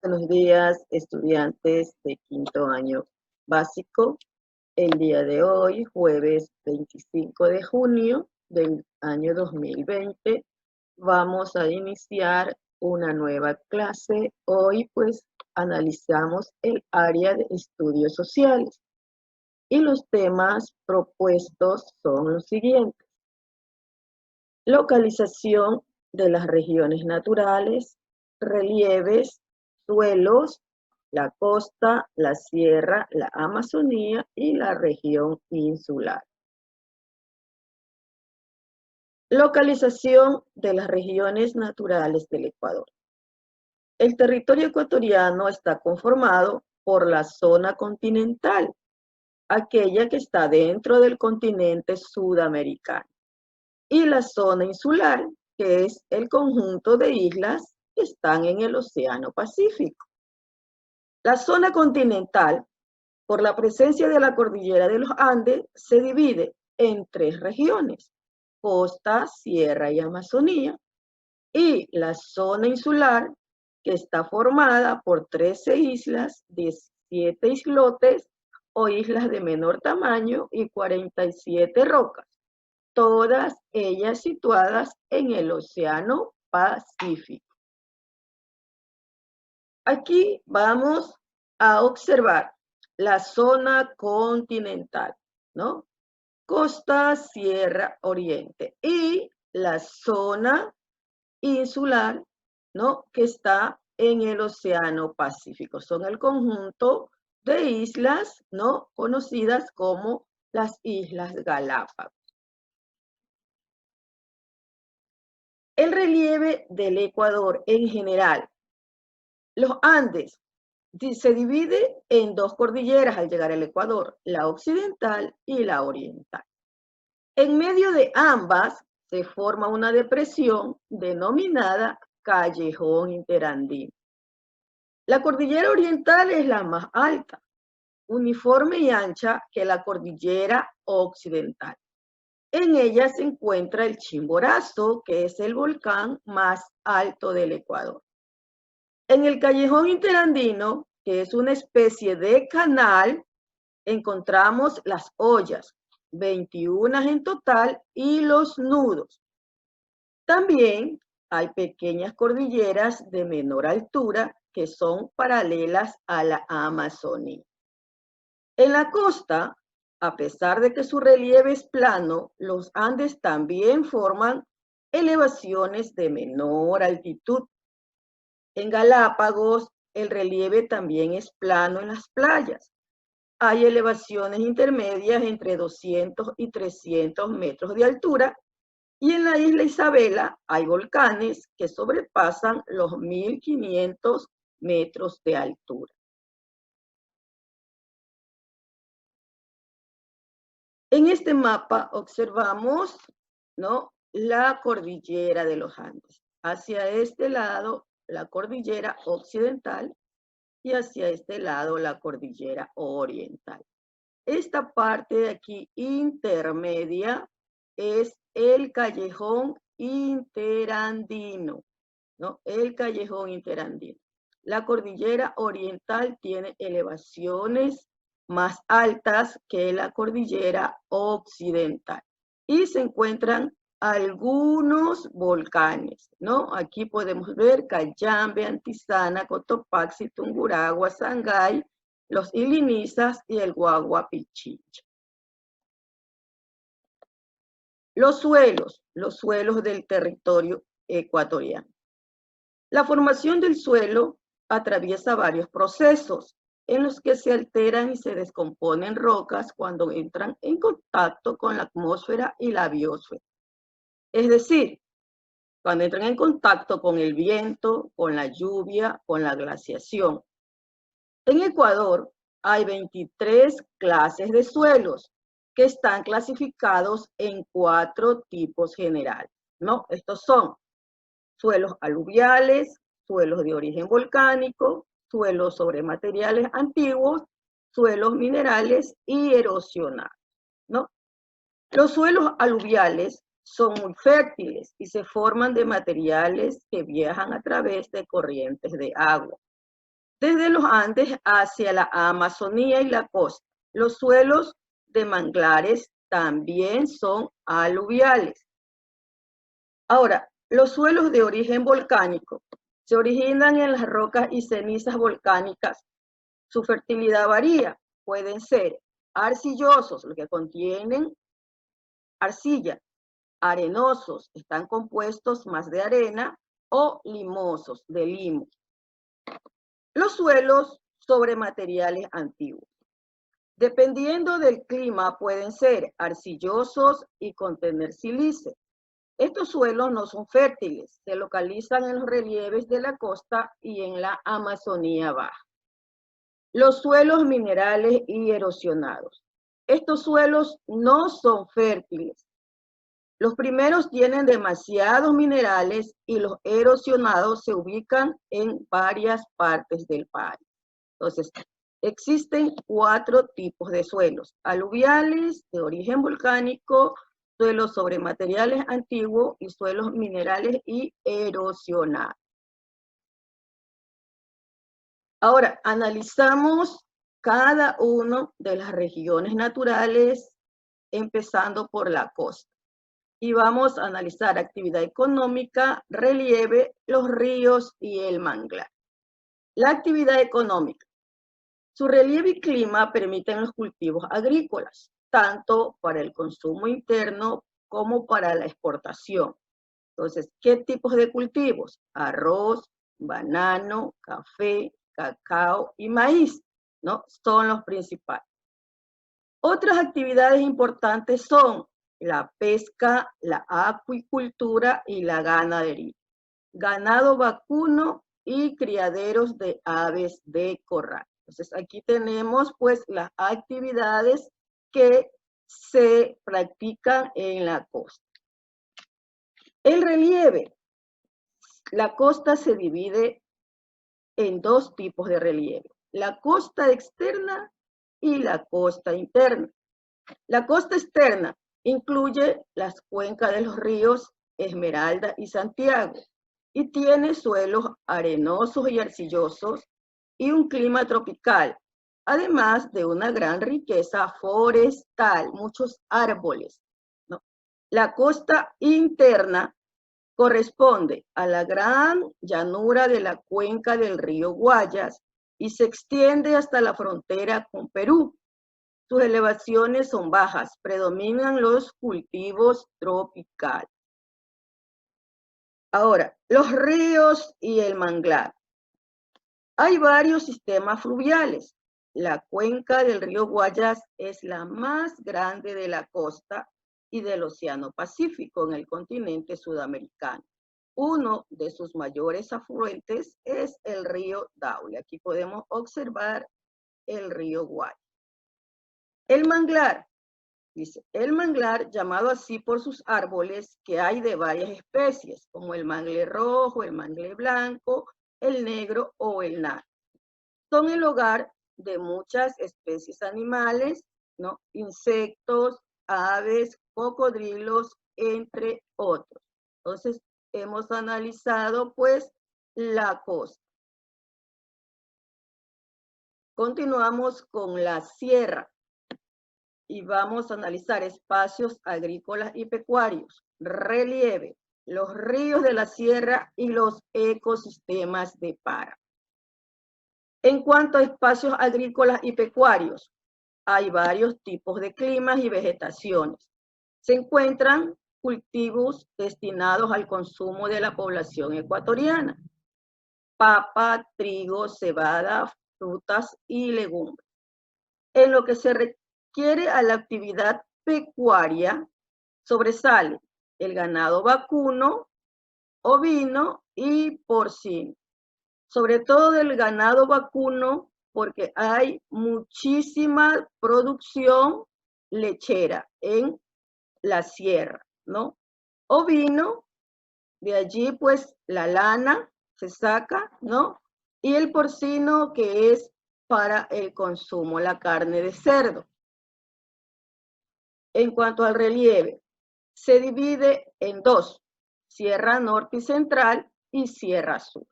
Buenos días, estudiantes de quinto año básico. El día de hoy, jueves 25 de junio del año 2020, vamos a iniciar una nueva clase. Hoy, pues, analizamos el área de estudios sociales y los temas propuestos son los siguientes: localización de las regiones naturales, relieves, suelos, la costa, la sierra, la Amazonía y la región insular. Localización de las regiones naturales del Ecuador. El territorio ecuatoriano está conformado por la zona continental, aquella que está dentro del continente sudamericano, y la zona insular, que es el conjunto de islas que están en el Océano Pacífico. La zona continental, por la presencia de la cordillera de los Andes, se divide en tres regiones: costa, sierra y Amazonía, y la zona insular, que está formada por 13 islas, 17 islotes o islas de menor tamaño y 47 rocas, todas ellas situadas en el Océano Pacífico. Aquí vamos a observar la zona continental, ¿no? Costa, sierra, oriente, y la zona insular, ¿no? Que está en el Océano Pacífico. Son el conjunto de islas, ¿no? Conocidas como las Islas Galápagos. El relieve del Ecuador en general. Los Andes se divide en dos cordilleras al llegar al Ecuador, la occidental y la oriental. En medio de ambas se forma una depresión denominada Callejón Interandino. La cordillera oriental es la más alta, uniforme y ancha que la cordillera occidental. En ella se encuentra el Chimborazo, que es el volcán más alto del Ecuador. En el Callejón Interandino, que es una especie de canal, encontramos las hoyas, 21 en total, y los nudos. También hay pequeñas cordilleras de menor altura que son paralelas a la Amazonía. En la costa, a pesar de que su relieve es plano, los Andes también forman elevaciones de menor altitud. En Galápagos, el relieve también es plano en las playas. Hay elevaciones intermedias entre 200 y 300 metros de altura, y en la isla Isabela hay volcanes que sobrepasan los 1500 metros de altura. En este mapa observamos, ¿no?, la cordillera de los Andes. Hacia este lado, la cordillera occidental, y hacia este lado, la cordillera oriental. Esta parte de aquí intermedia es el Callejón Interandino, ¿no? El Callejón Interandino. La cordillera oriental tiene elevaciones más altas que la cordillera occidental, y se encuentran algunos volcanes, ¿no? Aquí podemos ver Cayambe, Antisana, Cotopaxi, Tungurahua, Sangay, los Ilinizas y el Guagua-Pichincha. Los suelos del territorio ecuatoriano. La formación del suelo atraviesa varios procesos en los que se alteran y se descomponen rocas cuando entran en contacto con la atmósfera y la biosfera. Es decir, cuando entran en contacto con el viento, con la lluvia, con la glaciación. En Ecuador hay 23 clases de suelos que están clasificados en 4 tipos generales, ¿no? Estos son suelos aluviales, suelos de origen volcánico, suelos sobre materiales antiguos, suelos minerales y erosionados, ¿no? Los suelos aluviales son muy fértiles y se forman de materiales que viajan a través de corrientes de agua. desde los Andes hacia la Amazonía y la costa. Los suelos de manglares también son aluviales. Ahora, los suelos de origen volcánico se originan en las rocas y cenizas volcánicas. Su fertilidad varía. Pueden ser arcillosos, los que contienen arcilla, arenosos, están compuestos más de arena, o limosos, de limo. Los suelos sobre materiales antiguos. Dependiendo del clima, pueden ser arcillosos y contener sílice. Estos suelos no son fértiles, se localizan en los relieves de la costa y en la Amazonía baja. Los suelos minerales y erosionados. Estos suelos no son fértiles. Los primeros tienen demasiados minerales y los erosionados se ubican en varias partes del país. Entonces, existen 4 tipos de suelos: aluviales, de origen volcánico, suelos sobre materiales antiguos y suelos minerales y erosionados. Ahora, analizamos cada una de las regiones naturales, empezando por la costa. Y vamos a analizar actividad económica, relieve, los ríos y el manglar. La actividad económica. Su relieve y clima permiten los cultivos agrícolas, tanto para el consumo interno como para la exportación. Entonces, ¿qué tipos de cultivos? Arroz, banano, café, cacao y maíz, ¿no? Son los principales. Otras actividades importantes son la pesca, la acuicultura y la ganadería. Ganado vacuno y criaderos de aves de corral. Entonces, aquí tenemos pues las actividades que se practican en la costa. El relieve. La costa se divide en 2 tipos de relieve: la costa externa y la costa interna. La costa externa incluye las cuencas de los ríos Esmeralda y Santiago y tiene suelos arenosos y arcillosos y un clima tropical, además de una gran riqueza forestal, muchos árboles, ¿no? La costa interna corresponde a la gran llanura de la cuenca del río Guayas y se extiende hasta la frontera con Perú. Sus elevaciones son bajas, predominan los cultivos tropicales. Ahora, los ríos y el manglar. Hay varios sistemas fluviales. La cuenca del río Guayas es la más grande de la costa y del Océano Pacífico en el continente sudamericano. Uno de sus mayores afluentes es el río Daule. Aquí podemos observar el río Guayas. El manglar. Dice, el manglar, llamado así por sus árboles, que hay de varias especies, como el mangle rojo, el mangle blanco, el negro o el nardo. Son el hogar de muchas especies animales, ¿no? Insectos, aves, cocodrilos, entre otros. Entonces, hemos analizado, pues, la costa. Continuamos con la sierra y vamos a analizar espacios agrícolas y pecuarios, relieve, los ríos de la sierra y los ecosistemas de páramo. En cuanto a espacios agrícolas y pecuarios, hay varios tipos de climas y vegetaciones. Se encuentran cultivos destinados al consumo de la población ecuatoriana: papa, trigo, cebada, frutas y legumbres. En lo que se refiere a la actividad pecuaria, sobresale el ganado vacuno, ovino y porcino. Sobre todo del ganado vacuno, porque hay muchísima producción lechera en la sierra, ¿no? Ovino, de allí pues la lana se saca, ¿no? Y el porcino, que es para el consumo, la carne de cerdo. En cuanto al relieve, se divide en 2, Sierra Norte y Central y Sierra Sur.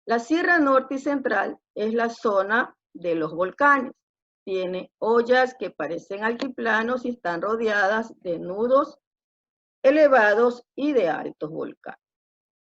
La Sierra Norte y Central es la zona de los volcanes. Tiene ollas que parecen altiplanos y están rodeadas de nudos elevados y de altos volcanes.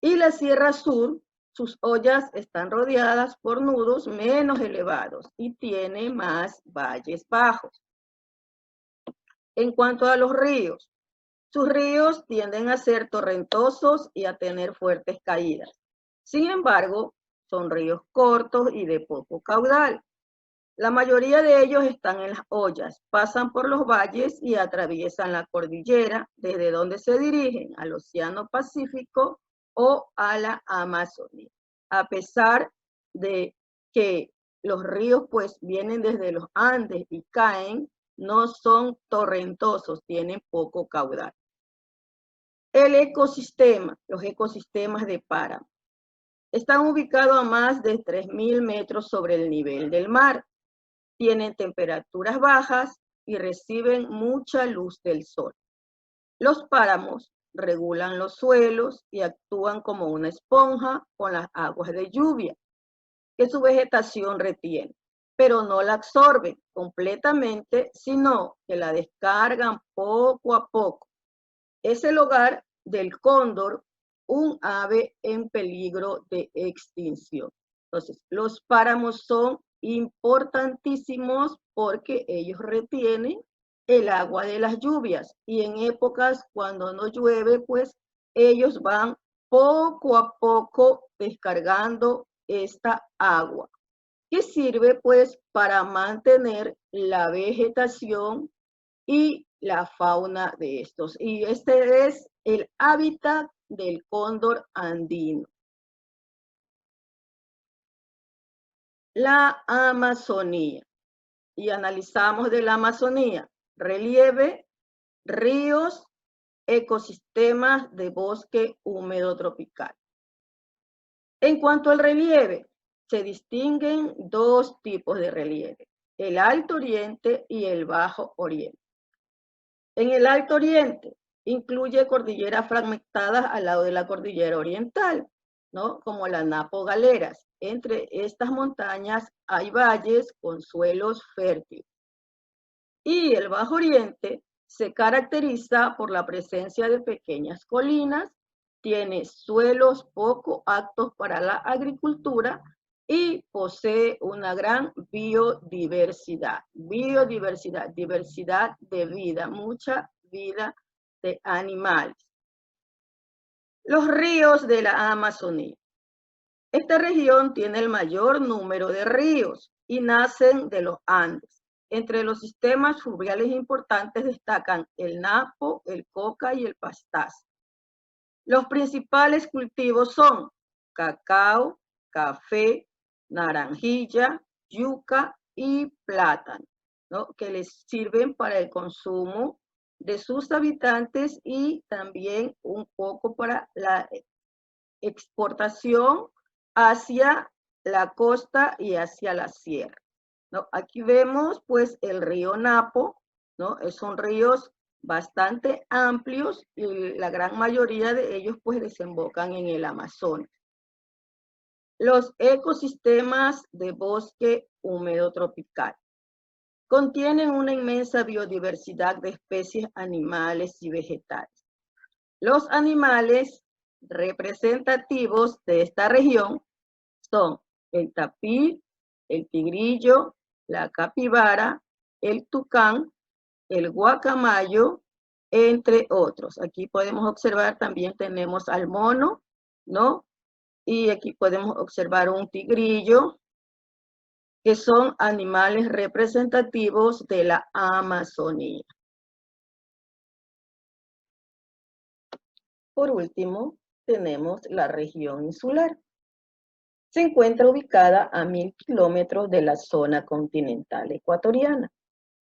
Y la Sierra Sur, sus ollas están rodeadas por nudos menos elevados y tiene más valles bajos. En cuanto a los ríos, sus ríos tienden a ser torrentosos y a tener fuertes caídas. Sin embargo, son ríos cortos y de poco caudal. La mayoría de ellos están en las ollas, pasan por los valles y atraviesan la cordillera, desde donde se dirigen al Océano Pacífico o a la Amazonía. A pesar de que los ríos pues vienen desde los Andes y caen, no son torrentosos, tienen poco caudal. El ecosistema, los ecosistemas de páramo, están ubicados a más de 3.000 metros sobre el nivel del mar. Tienen temperaturas bajas y reciben mucha luz del sol. Los páramos regulan los suelos y actúan como una esponja con las aguas de lluvia que su vegetación retiene, pero no la absorben completamente, sino que la descargan poco a poco. Es el hogar del cóndor, un ave en peligro de extinción. Entonces, los páramos son importantísimos porque ellos retienen el agua de las lluvias y en épocas cuando no llueve, pues ellos van poco a poco descargando esta agua, que sirve pues para mantener la vegetación y la fauna de estos. Y este es el hábitat del cóndor andino. La Amazonía. Y analizamos de la Amazonía: relieve, ríos, ecosistemas de bosque húmedo tropical. En cuanto al relieve, se distinguen dos tipos de relieve: el Alto Oriente y el Bajo Oriente. En el Alto Oriente incluye cordilleras fragmentadas al lado de la cordillera oriental, ¿no? Como las Napo Galeras. Entre estas montañas hay valles con suelos fértiles. Y el Bajo Oriente se caracteriza por la presencia de pequeñas colinas, tiene suelos poco aptos para la agricultura y posee una gran biodiversidad. Biodiversidad, diversidad de vida, mucha vida de animales. Los ríos de la Amazonía. Esta región tiene el mayor número de ríos y nacen de los Andes. Entre los sistemas fluviales importantes destacan el Napo, el Coca y el Pastaza. Los principales cultivos son cacao, café, naranjilla, yuca y plátano, ¿no? Que les sirven para el consumo de sus habitantes y también un poco para la exportación hacia la costa y hacia la sierra, ¿no? Aquí vemos pues el río Napo, ¿no? Son ríos bastante amplios y la gran mayoría de ellos pues desembocan en el Amazonas. Los ecosistemas de bosque húmedo tropical contienen una inmensa biodiversidad de especies animales y vegetales. Los animales representativos de esta región son el tapir, el tigrillo, la capibara, el tucán, el guacamayo, entre otros. Aquí podemos observar, también tenemos al mono, ¿no? Y aquí podemos observar un tigrillo, que son animales representativos de la Amazonía. Por último, tenemos la región insular. Se encuentra ubicada a 1.000 kilómetros de la zona continental ecuatoriana,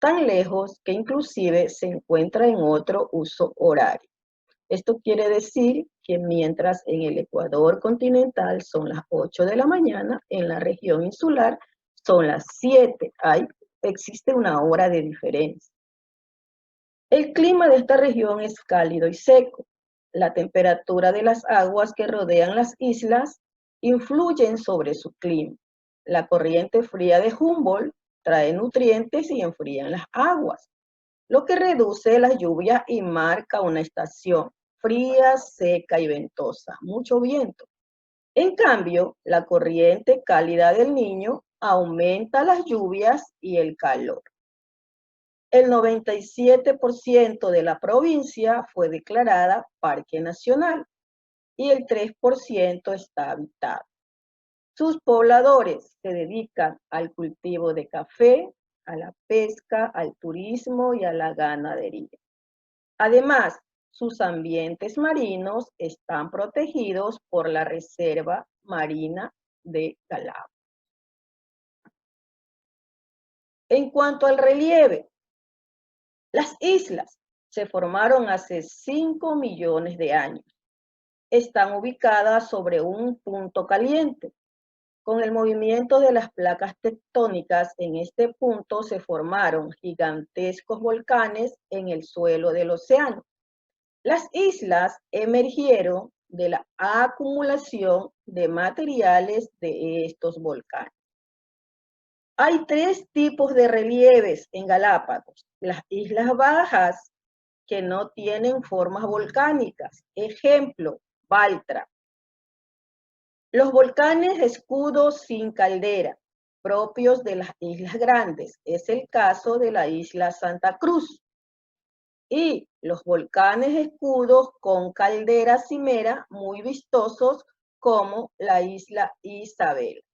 tan lejos que inclusive se encuentra en otro uso horario. Esto quiere decir que mientras en el Ecuador continental son las 8 de la mañana, en la región insular son las 7. Existe una hora de diferencia. El clima de esta región es cálido y seco. La temperatura de las aguas que rodean las islas influyen sobre su clima. La corriente fría de Humboldt trae nutrientes y enfrían las aguas, lo que reduce las lluvias y marca una estación fría, seca y ventosa, mucho viento. En cambio, la corriente cálida del Niño aumenta las lluvias y el calor. El 97% de la provincia fue declarada Parque Nacional y el 3% está habitado. Sus pobladores se dedican al cultivo de café, a la pesca, al turismo y a la ganadería. Además, sus ambientes marinos están protegidos por la Reserva Marina de Galápagos. En cuanto al relieve, las islas se formaron hace 5 millones de años. Están ubicadas sobre un punto caliente. Con el movimiento de las placas tectónicas en este punto se formaron gigantescos volcanes en el suelo del océano. Las islas emergieron de la acumulación de materiales de estos volcanes. Hay 3 tipos de relieves en Galápagos. Las islas bajas, que no tienen formas volcánicas. Ejemplo, Baltra. Los volcanes escudos sin caldera, propios de las islas grandes. Es el caso de la isla Santa Cruz. Y los volcanes escudos con caldera cimera, muy vistosos, como la isla Isabel.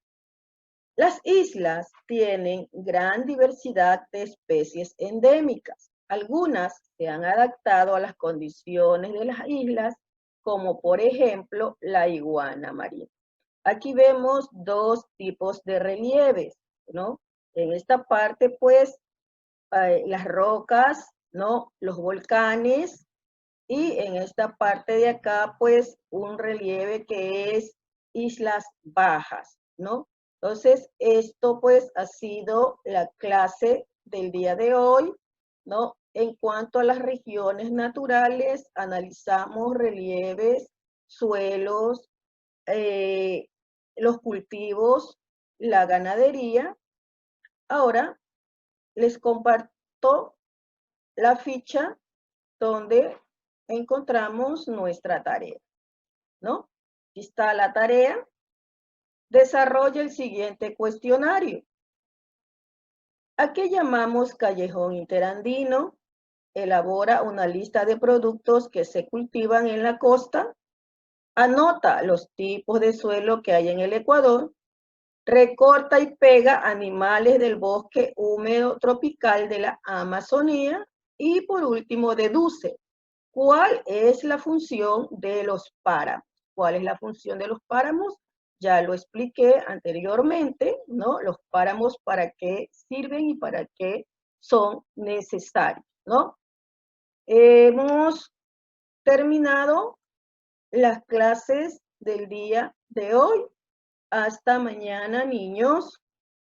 Las islas tienen gran diversidad de especies endémicas. Algunas se han adaptado a las condiciones de las islas, como por ejemplo la iguana marina. Aquí vemos 2 tipos de relieves, ¿no? En esta parte, pues, las rocas, ¿no? Los volcanes, y en esta parte de acá, pues, un relieve que es islas bajas, ¿no? Entonces, esto pues ha sido la clase del día de hoy, ¿no? En cuanto a las regiones naturales, analizamos relieves, suelos, los cultivos, la ganadería. Ahora les comparto la ficha donde encontramos nuestra tarea, ¿no? Aquí está la tarea. Desarrolla el siguiente cuestionario. ¿A qué llamamos callejón interandino? Elabora una lista de productos que se cultivan en la costa. Anota los tipos de suelo que hay en el Ecuador. Recorta y pega animales del bosque húmedo tropical de la Amazonía. Y por último, deduce cuál es la función de los páramos. ¿Cuál es la función de los páramos? Ya lo expliqué anteriormente, ¿no? Los páramos para qué sirven y para qué son necesarios, ¿no? Hemos terminado las clases del día de hoy. Hasta mañana, niños.